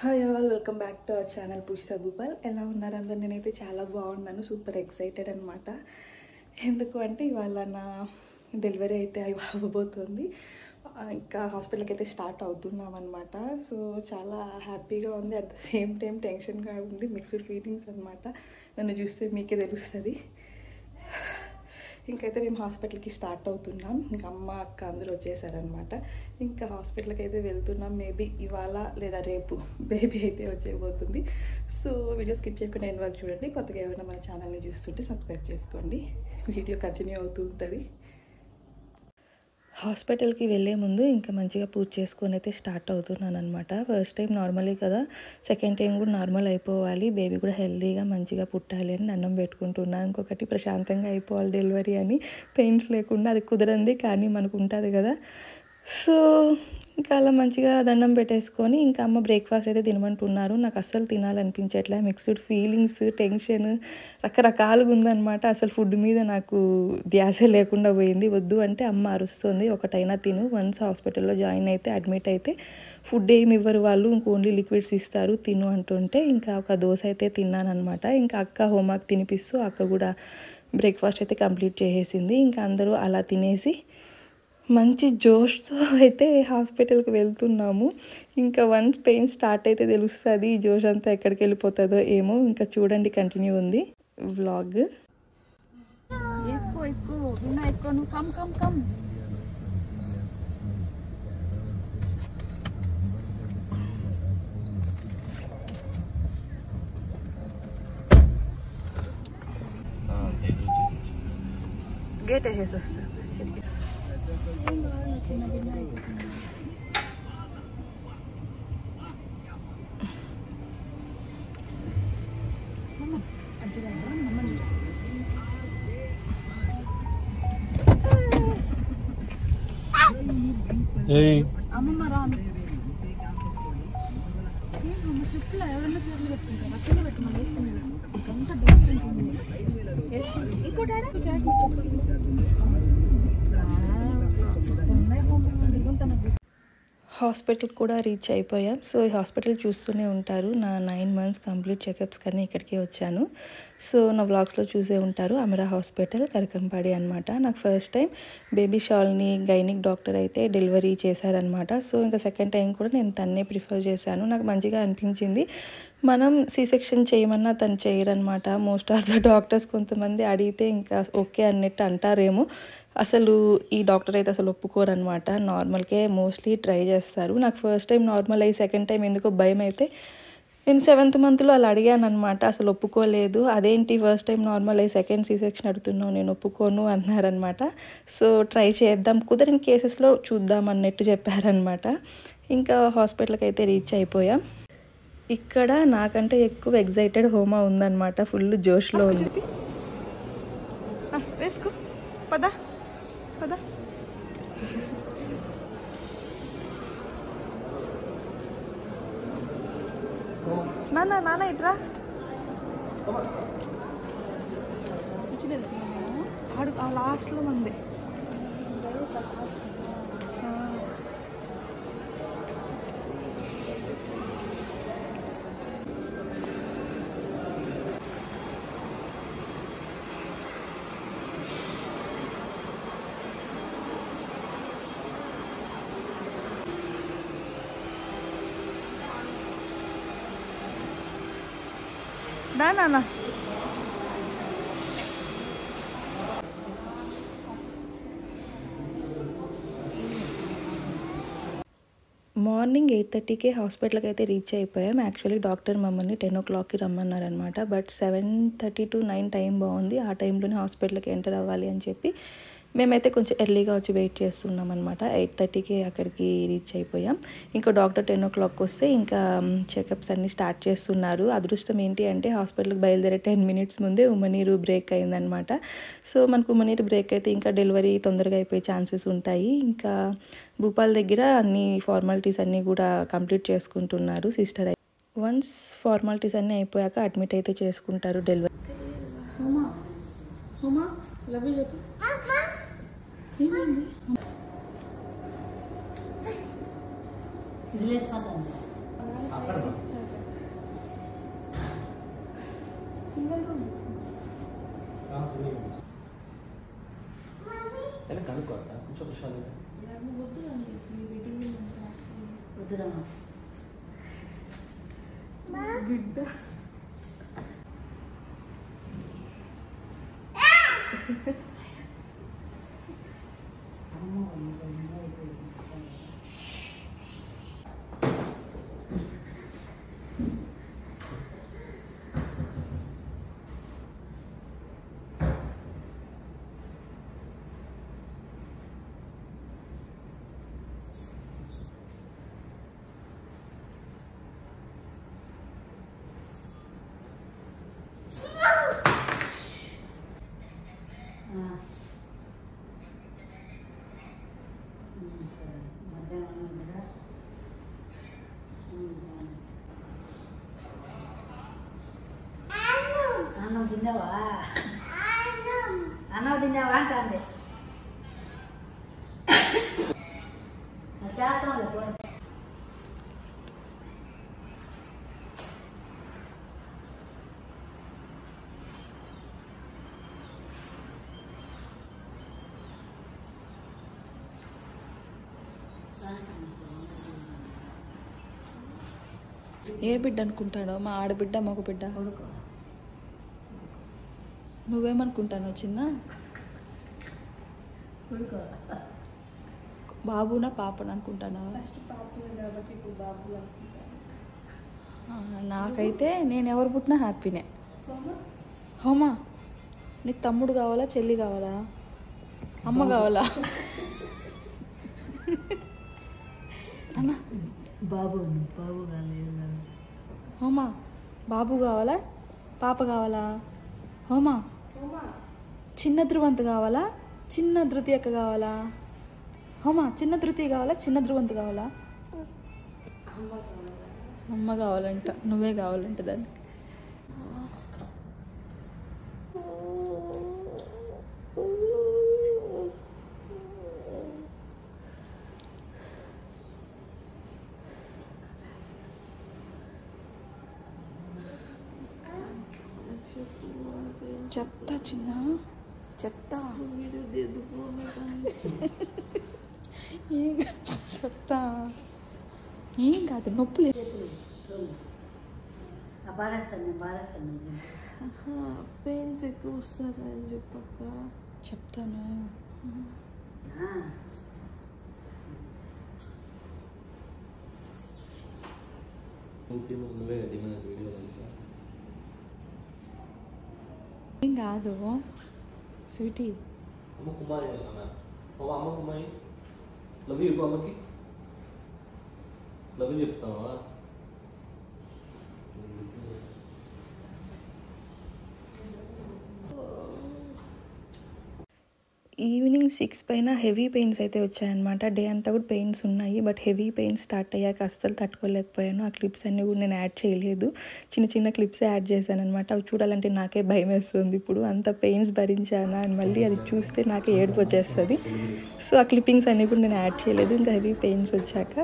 Hi all, welcome back to our channel Pushpa Bhupal. ఎలా ఉన్నారు అందరు? నేనైతే చాలా బాగున్నాను, సూపర్ ఎక్సైటెడ్ అనమాట. ఎందుకు అంటే ఇవాళ నా డెలివరీ అయితే అవ్వబోతుంది. ఇంకా హాస్పిటల్కి అయితే స్టార్ట్ అవుతున్నాం అనమాట. సో చాలా హ్యాపీగా ఉంది, అట్ ద సేమ్ టైం టెన్షన్గా ఉంది, మిక్స్డ్ ఫీలింగ్స్ అనమాట. నన్ను చూస్తే మీకే తెలుస్తుంది. ఇంకైతే మేము హాస్పిటల్కి స్టార్ట్ అవుతున్నాం. ఇంకా అమ్మ అక్క అందరూ వచ్చేసారనమాట. ఇంకా హాస్పిటల్కి అయితే వెళ్తున్నాం. మేబీ ఇవాళ లేదా రేపు బేబీ అయితే వచ్చేయబోతుంది. సో వీడియో స్కిప్ చేయకుండా ఎండ్ వరకు చూడండి. కొత్తగా ఏమైనా మన ఛానల్ని చూస్తుంటే సబ్స్క్రైబ్ చేసుకోండి. వీడియో కంటిన్యూ అవుతూ ఉంటుంది. హాస్పిటల్కి వెళ్ళే ముందు ఇంకా మంచిగా పూజ చేసుకొని అయితే స్టార్ట్ అవుతున్నాను అనమాట. ఫస్ట్ టైం నార్మలే కదా, సెకండ్ టైం కూడా నార్మల్ అయిపోవాలి, బేబీ కూడా హెల్తీగా మంచిగా పుట్టాలి అని దండం పెట్టుకుంటున్నాను. ఇంకొకటి ప్రశాంతంగా అయిపోవాలి డెలివరీ అని, పెయిన్స్ లేకుండా. అది కుదరంది కానీ మనకు ఉంటుంది కదా. సో ఇంకా అలా మంచిగా దండం పెట్టేసుకొని ఇంకా అమ్మ బ్రేక్ఫాస్ట్ అయితే తినమంటున్నారు. నాకు అస్సలు తినాలనిపించట్లే, మిక్స్డ్ ఫీలింగ్స్, టెన్షన్ రకరకాలుగా ఉందన్నమాట. అసలు ఫుడ్ మీద నాకు ధ్యాస లేకుండా పోయింది. వద్దు అంటే అమ్మ అరుస్తుంది, ఒకటైనా తిను. వన్స్ హాస్పిటల్లో జాయిన్ అయితే అడ్మిట్ అయితే ఫుడ్ ఏమి ఇవ్వరు వాళ్ళు, ఇంక ఓన్లీ లిక్విడ్స్ ఇస్తారు, తిను అంటుంటే ఇంకా ఒక దోశ అయితే తిన్నాను అనమాట. ఇంకా అక్క హోంవర్క్ తినిపిస్తూ అక్క కూడా బ్రేక్ఫాస్ట్ అయితే కంప్లీట్ చేసేసింది. ఇంకా అందరూ అలా తినేసి మంచి జోష్తో అయితే హాస్పిటల్కి వెళ్తున్నాము. ఇంకా వన్స్ పెయిన్ స్టార్ట్ అయితే తెలుస్తుంది, ఈ జోష్ అంతా ఎక్కడికి వెళ్ళిపోతుందో ఏమో. ఇంకా చూడండి, కంటిన్యూ ఉంది వ్లాగ్. గేట్ వేసేసి వస్తుంది. అమ్మమ్మ రాను చెప్పులు ఎవరన్నా చేతులు పెట్టుకుంటారు, అక్కడ పెట్టుకున్నాను వేసుకునేది అంత బెస్ట్ ఉంటుంది. ఇంకోటి హాస్పిటల్ కూడా రీచ్ అయిపోయాం. సో ఈ హాస్పిటల్ చూస్తూనే ఉంటారు, నా 9 months కంప్లీట్ చెకప్స్ కానీ ఇక్కడికే వచ్చాను. సో నా వ్లాగ్స్లో చూసే ఉంటారు. అమరా హాస్పిటల్, కరకంపాడి అనమాట. నాకు ఫస్ట్ టైం బేబీ షాల్ని గైనిక్ డాక్టర్ అయితే డెలివరీ చేశారనమాట. సో ఇంకా సెకండ్ టైం కూడా నేను తన్నే ప్రిఫర్ చేశాను. నాకు మంచిగా అనిపించింది. మనం సి సెక్షన్ చేయమన్నా తను చేయరనమాట. మోస్ట్ ఆఫ్ ద డాక్టర్స్ కొంతమంది అడిగితే ఇంకా ఓకే అన్నట్టు అంటారేమో. అసలు ఈ డాక్టర్ అయితే అసలు ఒప్పుకోరనమాట, నార్మల్కే మోస్ట్లీ ట్రై చేస్తారు. నాకు ఫస్ట్ టైం నార్మల్ అయ్యి సెకండ్ టైం ఎందుకో భయం అయితే నేను 7th monthలో అలా అడిగాను అనమాట. అసలు ఒప్పుకోలేదు. అదేంటి ఫస్ట్ టైం నార్మల్ అయ్యి సెకండ్ సి సెక్షన్ అడుగుతున్నావు, నేను ఒప్పుకోను అన్నారనమాట. సో ట్రై చేద్దాం, కుదరని కేసెస్లో చూద్దాం అన్నట్టు చెప్పారనమాట. ఇంకా హాస్పిటల్కి అయితే రీచ్ అయిపోయాం. ఇక్కడ నాకంటే ఎక్కువ ఎగ్జైటెడ్ హోమా ఉందన్నమాట, ఫుల్ జోష్లో ఉంది. వేసుకో పదా పదా. నాన్న నాన్న ఇట్రా. ఆడు ఆ లాస్ట్లో మంది. నాన్న మార్నింగ్ 8:30కే హాస్పిటల్కి అయితే రీచ్ అయిపోయాం. యాక్చువల్లీ డాక్టర్ మమ్మల్ని 10 o'clockకి రమ్మన్నారనమాట. బట్ 7:30 to 9 టైం బాగుంది, ఆ టైంలోనే హాస్పిటల్కి ఎంటర్ అవ్వాలి అని చెప్పి మేమైతే కొంచెం ఎర్లీగా వచ్చి వెయిట్ చేస్తున్నాం అనమాట. 8:30కి అక్కడికి రీచ్ అయిపోయాం. ఇంకో డాక్టర్ 10 o'clock వస్తే ఇంకా చెకప్స్ అన్నీ స్టార్ట్ చేస్తున్నారు. అదృష్టం ఏంటి అంటే హాస్పిటల్కి బయలుదేరే 10 minutes ముందే ఉమ్మనీరు బ్రేక్ అయిందనమాట. సో మనకు ఉమ్మనీరు బ్రేక్ అయితే ఇంకా డెలివరీ తొందరగా అయిపోయే ఛాన్సెస్ ఉంటాయి. ఇంకా భూపాల్ దగ్గర అన్ని ఫార్మాలిటీస్ అన్నీ కూడా కంప్లీట్ చేసుకుంటున్నారు సిస్టర్. వన్స్ ఫార్మాలిటీస్ అన్నీ అయిపోయాక అడ్మిట్ అయితే చేసుకుంటారు డెలివరీ. ఏమైంది? సింగిల్ రూమ్ తీసుకుంటాం. కనుక్కోరా కొంచెం ప్రశాంతంగా. వద్దులండి మీ బెడ్రూమ్ వద్దురా బిడ్డ అమ్మ అయిపోయింది. మధ్యాహ్నం కూడా అన్నం తిన్నావా అంటుంది చేస్తాంలే ఫోన్. ఏ బిడ్డ అనుకుంటాడో? మా ఆడబిడ్డ మగ బిడ్డ? కొడుకు నువ్వేమనుకుంటానో చిన్న? కొడుకు బాబునా పాపను అనుకుంటానా? నాకైతే నేను ఎవరు పుట్టినా హ్యాపీనే. హోమా నీకు తమ్ముడు కావాలా చెల్లి కావాలా అమ్మ కావాలా? అన్న బాబు కాలేదు. హోమా బాబు కావాలా పాప కావాలా? హోమా చిన్న ధ్రువంత్ కావాలా చిన్న ధృతి అక్క కావాలా? హోమా చిన్న ధృతి కావాలా చిన్న ధ్రువంత్ కావాలా? అమ్మ కావాలంట. నువ్వే కావాలంట దానికి. చెప్తా చిన్న చెప్తా చెప్తా ఏం కాదు నొప్పులు బాధేస్తాను పెయిన్స్ ఎక్కువ వస్తారని చెప్పక్క చెప్తాను. నువ్వే వీడియో ఏం కాదు స్వీటీ. అమ్మ కుమారి అన్న అమ్మ కుమారి లవ్ చెప్పు అమ్మకి. లవ్ చెప్తావా? ఈవినింగ్ 6 పైన హెవీ పెయిన్స్ అయితే వచ్చాయన్నమాట. డే అంతా కూడా పెయిన్స్ ఉన్నాయి, బట్ హెవీ పెయిన్స్ స్టార్ట్ అయ్యాక అస్సలు తట్టుకోలేకపోయాను. ఆ క్లిప్స్ అన్నీ కూడా నేను యాడ్ చేయలేదు, చిన్న చిన్న క్లిప్సే యాడ్ చేశాను అనమాట. అవి చూడాలంటే నాకే భయం వేస్తుంది. ఇప్పుడు అంత పెయిన్స్ భరించానా అని మళ్ళీ అది చూస్తే నాకే ఏడుపు వచ్చేస్తుంది. సో ఆ క్లిప్పింగ్స్ అన్నీ కూడా నేను యాడ్ చేయలేదు. ఇంకా హెవీ పెయిన్స్ వచ్చాక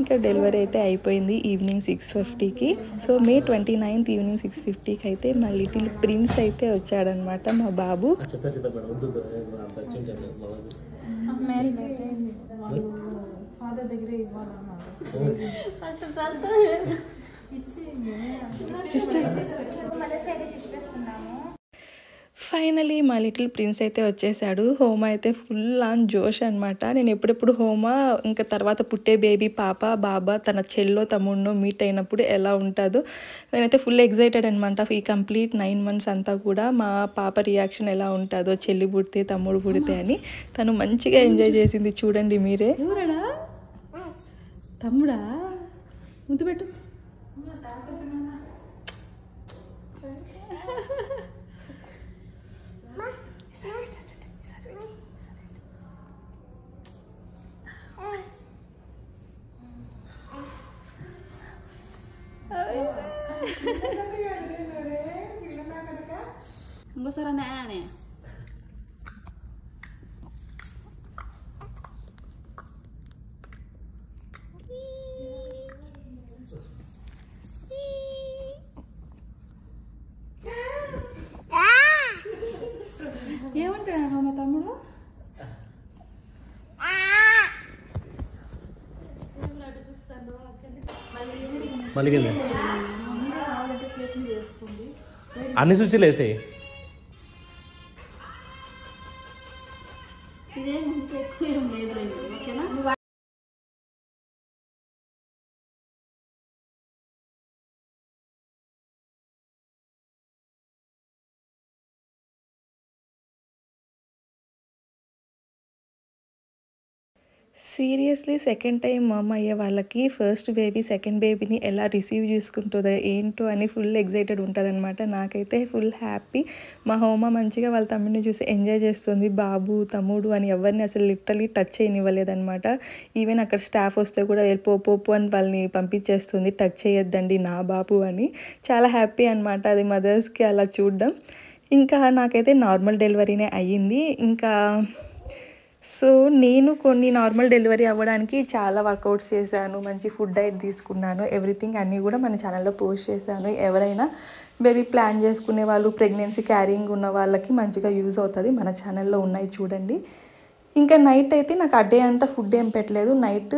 ఇంకా డెలివరీ అయితే అయిపోయింది ఈవినింగ్ 6:50కి. సో May 29th ఈవినింగ్ 6:50కి అయితే మా లిటిల్ ప్రిన్స్ అయితే వచ్చాడనమాట మా బాబు. ఫాదర్ దగ్గరే ఇవ్వాలన్నారు. సిస్టర్ ఫైనలీ మా లిటిల్ ప్రిన్స్ అయితే వచ్చేసాడు. హోమ అయితే ఫుల్ ఆన్ జోష్ అనమాట. నేను ఎప్పుడెప్పుడు హోమ ఇంకా తర్వాత పుట్టే బేబీ పాప బాబా తన చెల్లో తమ్ముడినో మీట్ అయినప్పుడు ఎలా ఉంటుందో నేనైతే ఫుల్ ఎగ్జైటెడ్ అనమాట. ఈ కంప్లీట్ 9 months అంతా కూడా మా పాప రియాక్షన్ ఎలా ఉంటుందో, చెల్లి పుడితే తమ్ముడు పుడితే అని తను మంచిగా ఎంజాయ్ చేసింది. చూడండి మీరే. తమ్ముడా ముద్దు పెట్టు. ఇంకోసారి అనే మళ్ళీగింది మమ్మీ కావాలంటే చేతిని చేసుకోండి. అన్ని స్విచ్లు వేసేయి. ఇదేం ఇంకా ఎక్కువ ఏం లేదు, ఓకేనా? సీరియస్లీ సెకండ్ టైం మామ అయ్యే వాళ్ళకి ఫస్ట్ బేబీ సెకండ్ బేబీని ఎలా రిసీవ్ చేసుకుంటుందో ఏంటో అని ఫుల్ ఎగ్జైటెడ్ ఉంటుందన్నమాట. నాకైతే ఫుల్ హ్యాపీ. మా హోమ మంచిగా వాళ్ళ తమ్ముడిని చూసి ఎంజాయ్ చేస్తుంది. బాబు తమ్ముడు అని ఎవరిని అసలు లిటరలీ టచ్ చేయనివ్వలేదన్నమాట. ఈవెన్ అక్కడ స్టాఫ్ వస్తే కూడా వెళ్ళిపోపు అని వాళ్ళని పంపించేస్తుంది, టచ్ చేయొద్దండి నా బాబు అని. చాలా హ్యాపీ అనమాట అది మదర్స్కి అలా చూడడం. ఇంకా నాకైతే నార్మల్ డెలివరీనే అయ్యింది. ఇంకా సో నేను కొన్ని నార్మల్ డెలివరీ అవ్వడానికి చాలా వర్కౌట్స్ చేశాను, మంచి ఫుడ్ డైట్ తీసుకున్నాను, ఎవ్రీథింగ్ అన్నీ కూడా మన ఛానల్లో పోస్ట్ చేశాను. ఎవరైనా బేబీ ప్లాన్ చేసుకునే వాళ్ళు, ప్రెగ్నెన్సీ క్యారింగ్ ఉన్న వాళ్ళకి మంచిగా యూజ్ అవుతుంది. మన ఛానల్లో ఉన్నాయి చూడండి. ఇంకా నైట్ అయితే నాకు ఆ డే అంతా ఫుడ్ ఏం పెట్టలేదు. నైట్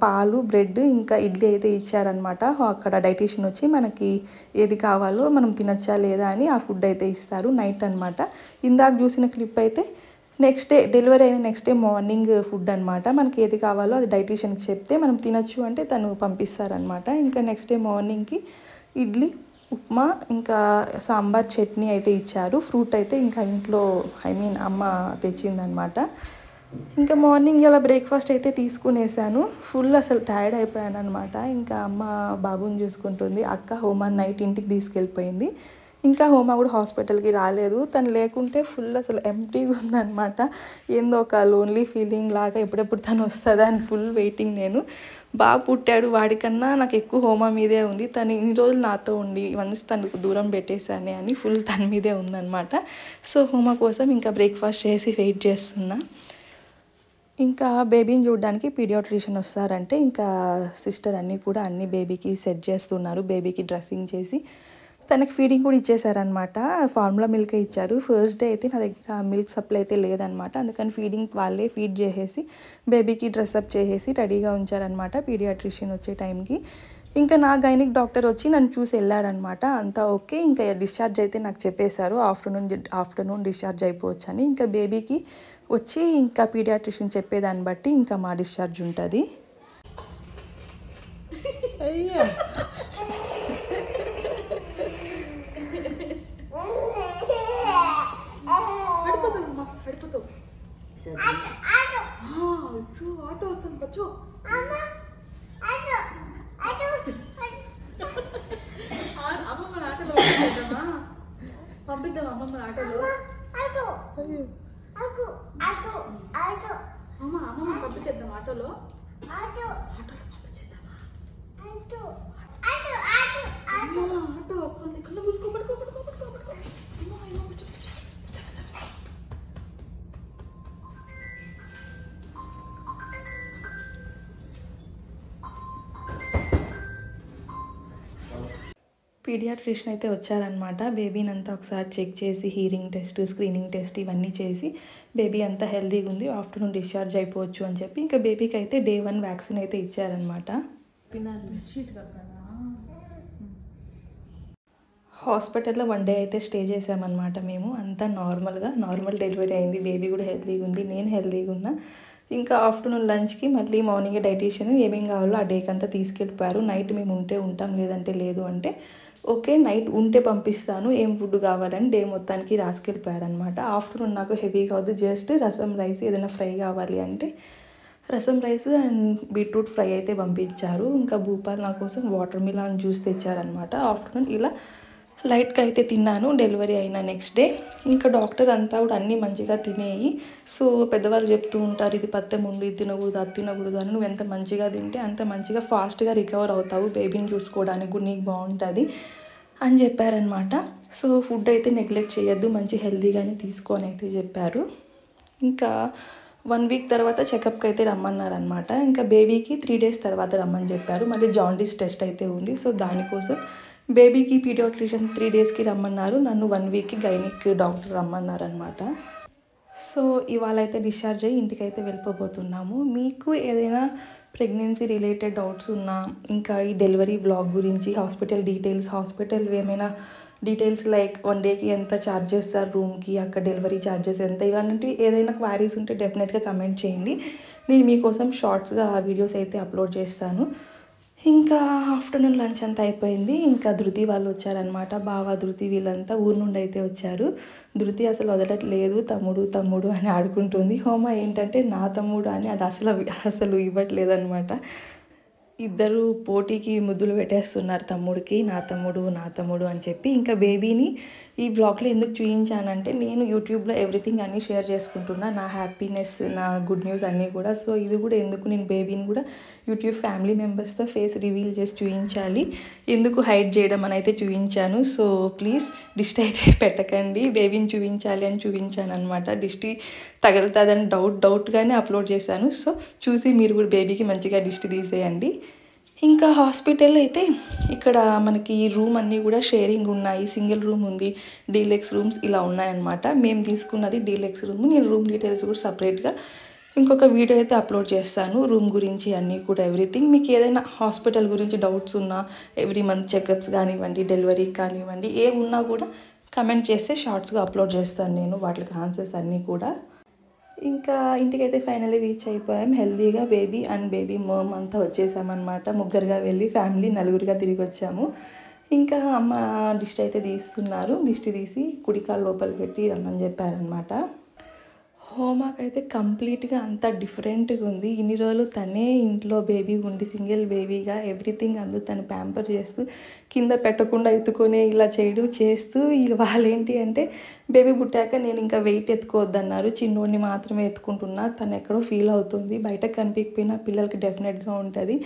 పాలు, బ్రెడ్, ఇంకా ఇడ్లీ అయితే ఇచ్చారనమాట. అక్కడ డైటీషియన్ వచ్చి మనకి ఏది కావాలో మనం తినచ్చా లేదా అని ఆ ఫుడ్ అయితే ఇస్తారు నైట్ అనమాట. ఇందాక చూసిన క్లిప్ అయితే నెక్స్ట్ డే డెలివరీ అయిన నెక్స్ట్ డే మార్నింగ్ ఫుడ్ అనమాట. మనకి ఏది కావాలో అది డైటీషియన్కి చెప్తే మనం తినచ్చు అంటే తను పంపిస్తారనమాట. ఇంకా నెక్స్ట్ డే మార్నింగ్కి ఇడ్లీ, ఉప్మా, ఇంకా సాంబార్, చట్నీ అయితే ఇచ్చారు. ఫ్రూట్ అయితే ఇంకా ఇంట్లో అమ్మ తెచ్చిందనమాట. ఇంకా మార్నింగ్ ఇలా బ్రేక్ఫాస్ట్ అయితే తీసుకునేసాను. ఫుల్ అసలు టైర్డ్ అయిపోయాను అనమాట. ఇంకా అమ్మ బాబుని చూసుకుంటుంది. అక్క హోమాన్ నైట్ ఇంటికి తీసుకెళ్ళిపోయింది. ఇంకా హోమా కూడా హాస్పిటల్కి రాలేదు. తను లేకుంటే ఫుల్ అసలు ఎంప్టీగా ఉందన్నమాట. ఏందో ఒక లోన్లీ ఫీలింగ్ లాగా ఎప్పుడెప్పుడు తను వస్తుందా అని ఫుల్ వెయిటింగ్. నేను బాగా పుట్టాడు, వాడికన్నా నాకు ఎక్కువ హోమా మీదే ఉంది. తను ఇన్ని రోజులు నాతో ఉండి వన్స్ తనకు దూరం పెట్టేశానే అని ఫుల్ తన మీదే ఉందన్నమాట. సో హోమా కోసం ఇంకా బ్రేక్ఫాస్ట్ చేసి వెయిట్ చేస్తున్నా. ఇంకా బేబీని చూడడానికి పీడియాట్రిషియన్ వస్తారంటే ఇంకా సిస్టర్ అన్నీ బేబీకి సెట్ చేస్తున్నారు. బేబీకి డ్రెస్సింగ్ చేసి తనకి ఫీడింగ్ కూడా ఇచ్చేసారనమాట. ఫార్ములా మిల్కే ఇచ్చారు. ఫస్ట్ డే అయితే నా దగ్గర మిల్క్ సప్లై అయితే లేదనమాట. అందుకని ఫీడింగ్ వాళ్ళే ఫీడ్ చేసేసి బేబీకి డ్రెస్అప్ చేసేసి రెడీగా ఉంచారనమాట పీడియాట్రిషియన్ వచ్చే టైంకి. ఇంకా నా గైనిక్ డాక్టర్ వచ్చి నన్ను చూసి వెళ్ళారనమాట. అంతా ఓకే, ఇంకా డిశ్చార్జ్ అయితే నాకు చెప్పేశారు ఆఫ్టర్నూన్ డిశ్చార్జ్ అయిపోవచ్చు అని. ఇంకా బేబీకి వచ్చి ఇంకా పీడియాట్రిషియన్ చెప్పేదాన్ని బట్టి ఇంకా మా డిశ్చార్జ్ ఉంటుంది. అయ్యా పడిపోతావు. ఆటో వస్తుంది కూర్చో. అమ్మమ్మ ఆటోలో పంపిద్దాం. అమ్మమ్మ ఆటోలో అమ్మమ్మ పంపించేద్దాం. ఆటోలో పంపించేద్దామా? ఆటో వస్తుంది. కళ్ళు మూసుకో. పీడియాట్రిషియన్ అయితే వచ్చారనమాట. బేబీని అంతా ఒకసారి చెక్ చేసి హీరింగ్ టెస్ట్, స్క్రీనింగ్ టెస్ట్ ఇవన్నీ చేసి బేబీ అంతా హెల్తీగా ఉంది, ఆఫ్టర్నూన్ డిశ్చార్జ్ అయిపోవచ్చు అని చెప్పి ఇంకా బేబీకి అయితే డే 1 వ్యాక్సిన్ అయితే ఇచ్చారనమాట. హాస్పిటల్లో 1 డే అయితే స్టే చేసామన్నమాట మేము. అంతా నార్మల్ డెలివరీ అయింది. బేబీ కూడా హెల్తీగా ఉంది, నేను హెల్తీగా ఉన్నా. ఇంకా ఆఫ్టర్నూన్ లంచ్కి మళ్ళీ మార్నింగ్ డైటీషియన్ ఏమేం కావాలో ఆ డేకి అంతా తీసుకెళ్ళిపోయారు. నైట్ మేము ఉంటే ఉంటాం, లేదంటే లేదు అంటే ఓకే నైట్ ఉంటే పంపిస్తాను, ఏం ఫుడ్ కావాలని డే మొత్తానికి రాసుకెళ్ళిపోయారనమాట. ఆఫ్టర్నూన్ నాకు హెవీగా వద్దు, జస్ట్ రసం రైస్ ఏదైనా ఫ్రై కావాలి అంటే రసం రైస్ అండ్ బీట్రూట్ ఫ్రై అయితే పంపించారు. ఇంకా భూపాల్ నా కోసం వాటర్ మిలాన్ జ్యూస్ తెచ్చారనమాట. ఆఫ్టర్నూన్ ఇలా లైట్గా అయితే తిన్నాను డెలివరీ అయిన నెక్స్ట్ డే. ఇంకా డాక్టర్ అంతా కూడా అన్నీ మంచిగా తినేయి. సో పెద్దవాళ్ళు చెప్తూ ఉంటారు ఇది పత్యం ఉండి ఇది తినకూడదు అది తినకూడదు అని. నువ్వు ఎంత మంచిగా తింటే అంత మంచిగా ఫాస్ట్గా రికవర్ అవుతావు, బేబీని చూసుకోవడానికి కూడా నీకు బాగుంటుంది అని చెప్పారనమాట. సో ఫుడ్ అయితే నెగ్లెక్ట్ చేయొద్దు, మంచి హెల్తీగానే తీసుకొని అయితే చెప్పారు. ఇంకా 1 వీక్ తర్వాత చెకప్కి అయితే రమ్మన్నారనమాట. ఇంకా బేబీకి 3 డేస్ తర్వాత రమ్మని చెప్పారు. మళ్ళీ జాండీస్ టెస్ట్ అయితే ఉంది. సో దానికోసం బేబీకి పీడియాట్రిషియన్ 3 డేస్కి రమ్మన్నారు, నన్ను 1 వీక్కి గైనిక్ డాక్టర్ రమ్మన్నారనమాట. సో ఇవాళ అయితే డిశ్చార్జ్ అయ్యి ఇంటికి అయితే వెళ్ళిపోబోతున్నాము. మీకు ఏదైనా ప్రెగ్నెన్సీ రిలేటెడ్ డౌట్స్ ఉన్నా, ఇంకా ఈ డెలివరీ బ్లాగ్ గురించి, హాస్పిటల్ డీటెయిల్స్, హాస్పిటల్ ఏమైనా డీటెయిల్స్ లైక్ 1 డేకి ఎంత ఛార్జ్ చేస్తారు రూమ్కి, అక్కడ డెలివరీ ఛార్జెస్ ఎంత, ఇలాంటి ఏదైనా క్వారీస్ ఉంటే డెఫినెట్గా కమెంట్ చేయండి. నేను మీకోసం షార్ట్స్గా ఆ వీడియోస్ అయితే అప్లోడ్ చేస్తాను. ఇంకా ఆఫ్టర్నూన్ లంచ్ అంతా అయిపోయింది. ఇంకా ధృతి వాళ్ళు వచ్చారనమాట. బావ, ధృతి వీళ్ళంతా ఊరు నుండి అయితే వచ్చారు. ధృతి అసలు వదలట్లేదు, తమ్ముడు తమ్ముడు అని ఆడుకుంటుంది. హోమ ఏంటంటే నా తమ్ముడు అని అది అసలు ఇవ్వట్లేదు అనమాట. ఇద్దరు పోటీకి ముద్దులు పెట్టేస్తున్నారు తమ్ముడికి, నా తమ్ముడు నా తమ్ముడు అని చెప్పి. ఇంకా బేబీని ఈ బ్లాగ్లో ఎందుకు చూపించానంటే, నేను యూట్యూబ్లో ఎవ్రీథింగ్ అన్నీ షేర్ చేసుకుంటున్నా, నా హ్యాపీనెస్, నా గుడ్ న్యూస్ అన్నీ కూడా. సో ఇది కూడా ఎందుకు, నేను బేబీని కూడా యూట్యూబ్ ఫ్యామిలీ మెంబర్స్తో ఫేస్ రివీల్ చేసి చూపించాలి, ఎందుకు హైడ్ చేయడం అని అయితే చూపించాను. సో ప్లీజ్ దిష్టి అయితే పెట్టకండి, బేబీని చూపించాలి అని చూపించాను అనమాట. దిష్టి తగులుతుందని డౌట్గానే అప్లోడ్ చేశాను. సో చూసి మీరు కూడా బేబీకి మంచిగా దిష్టి తీసేయండి. ఇంకా హాస్పిటల్ అయితే ఇక్కడ మనకి రూమ్ అన్నీ కూడా షేరింగ్ ఉన్నాయి. సింగిల్ రూమ్ ఉంది, డీలెక్స్ రూమ్స్ ఇలా ఉన్నాయన్నమాట. మేము తీసుకున్నది డీలెక్స్ రూమ్. నేను రూమ్ డీటెయిల్స్ కూడా సపరేట్గా ఇంకొక వీడియో అయితే అప్లోడ్ చేస్తాను, రూమ్ గురించి అన్నీ కూడా ఎవ్రీథింగ్. మీకు ఏదైనా హాస్పిటల్ గురించి డౌట్స్ ఉన్నా, ఎవ్రీ మంత్ చెకప్స్ కానివ్వండి, డెలివరీకి కానివ్వండి, ఏ ఉన్నా కూడా కమెంట్ చేస్తే షార్ట్స్గా అప్లోడ్ చేస్తాను నేను, వాటికి ఆన్సర్స్ అన్నీ కూడా. ఇంకా ఇంటికైతే ఫైనల్లీ రీచ్ అయిపోయాం. హెల్దీగా బేబీ అండ్ బేబీ మమ్ అంతా వచ్చేసామన్నమాట. ముగ్గురుగా వెళ్ళి ఫ్యామిలీ నలుగురుగా తిరిగి వచ్చాము. ఇంకా అమ్మ దిష్టి అయితే తీస్తున్నారు. దిష్టి తీసి కుడికాలు లోపల పెట్టి రమ్మని చెప్పారనమాట. హోమాకైతే కంప్లీట్గా అంతా డిఫరెంట్గా ఉంది. ఇన్ని రోజులు తనే ఇంట్లో బేబీ ఉండి సింగిల్ బేబీగా ఎవ్రీథింగ్ అందుకు తను ప్యాంపర్ చేస్తూ, కింద పెట్టకుండా ఎత్తుకొని ఇలా చేయడం చేస్తూ, వాళ్ళేంటి అంటే బేబీ పుట్టాక నేను ఇంకా వెయిట్ ఎత్తుకోవద్దన్నారు, చిన్నోడిని మాత్రమే ఎత్తుకుంటున్నా. తను ఎక్కడో ఫీల్ అవుతుంది. బయట కనిపించకపోయినా పిల్లలకి డెఫినెట్గా ఉంటుంది,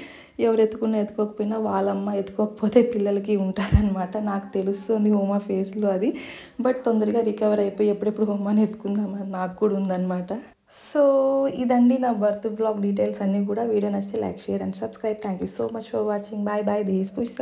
ఎవరు ఎత్తుకున్నా ఎత్తుకోకపోయినా వాళ్ళమ్మ ఎత్తుకోకపోతే పిల్లలకి ఉంటుంది అనమాట. నాకు తెలుస్తుంది హోమా ఫేస్లో అది. బట్ తొందరగా రికవర్ అయిపోయి ఎప్పుడెప్పుడు హోమాని ఎత్తుకుందామని నాకు కూడా ఉందన్నమాట. సో ఇదండి నా బర్త్ బ్లాగ్ డీటెయిల్స్ అన్నీ కూడా. వీడియో నచ్చితే like, share and subscribe. Thank you so much for watching. Bye bye. This Pushpa.